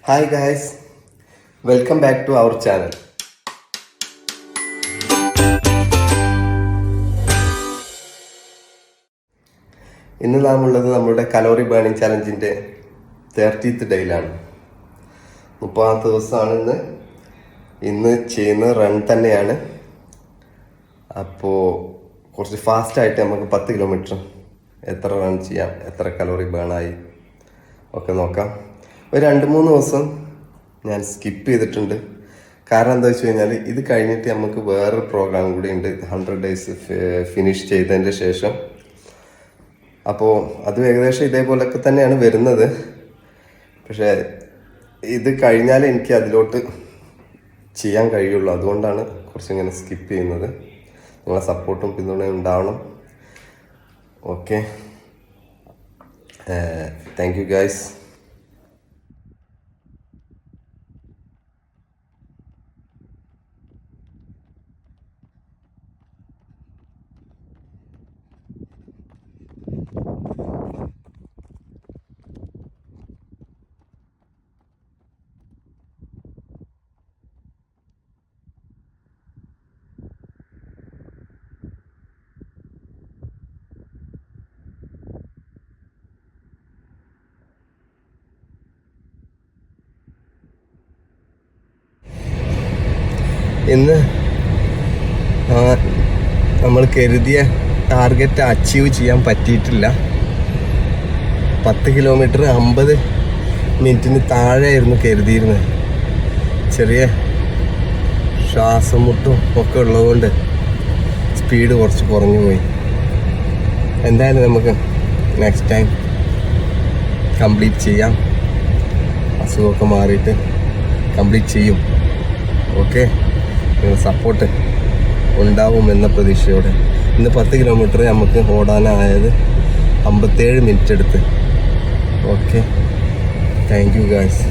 Hi guys, welcome back to our channel. ഇന്ന് നാം ഉള്ളത് നമ്മുടെ കലോറി ബേണിംഗ് ചാലഞ്ചിൻ്റെ 30th ഡേയിലാണ്. 30ാമത്തെ ദിവസമാണ് ഇന്ന് ചെയ്യുന്ന റൺ തന്നെയാണ്. അപ്പോൾ കുറച്ച് ഫാസ്റ്റായിട്ട് നമുക്ക് 10 കിലോമീറ്റർ എത്ര റൺ ചെയ്യാം, എത്ര കലോറി ബേണായി ഒക്കെ നോക്കാം. ഒരു 2-3 ദിവസം ഞാൻ സ്കിപ്പ് ചെയ്തിട്ടുണ്ട്. കാരണം എന്താ വെച്ച് കഴിഞ്ഞാൽ ഇത് കഴിഞ്ഞിട്ട് നമുക്ക് വേറൊരു പ്രോഗ്രാം കൂടി ഉണ്ട്, 100 days ഫിനിഷ് ചെയ്തതിൻ്റെ ശേഷം. അപ്പോൾ അത് ഏകദേശം ഇതേപോലൊക്കെ തന്നെയാണ് വരുന്നത്. പക്ഷേ ഇത് കഴിഞ്ഞാൽ എനിക്ക് അതിലോട്ട് ചെയ്യാൻ കഴിയുള്ളൂ. അതുകൊണ്ടാണ് കുറച്ചിങ്ങനെ സ്കിപ്പ് ചെയ്യുന്നത്. നിങ്ങളെ സപ്പോർട്ടും പിന്തുണയും ഉണ്ടാവണം. Okay, thank you guys. ഇന്ന് നമ്മൾ കരുതിയ ടാർഗറ്റ് അച്ചീവ് ചെയ്യാൻ പറ്റിയിട്ടില്ല. 10 കിലോമീറ്റർ 50 മിനിറ്റിന് താഴെയായിരുന്നു കരുതിയിരുന്നത്. ചെറിയ ശ്വാസം മുട്ടും ഒക്കെ ഉള്ളതുകൊണ്ട് സ്പീഡ് കുറച്ച് കുറഞ്ഞു പോയി. എന്തായാലും നമുക്ക് നെക്സ്റ്റ് ടൈം കംപ്ലീറ്റ് ചെയ്യാം. അസുഖമൊക്കെ മാറിയിട്ട് കംപ്ലീറ്റ് ചെയ്യും. ഓക്കെ, സപ്പോർട്ട് ഉണ്ടാവുമെന്ന പ്രതീക്ഷയോടെ. ഇന്ന് 10 കിലോമീറ്റർ നമുക്ക് ഓടാനായത് 57 മിനിറ്റ് എടുത്ത്. Okay, thank you guys.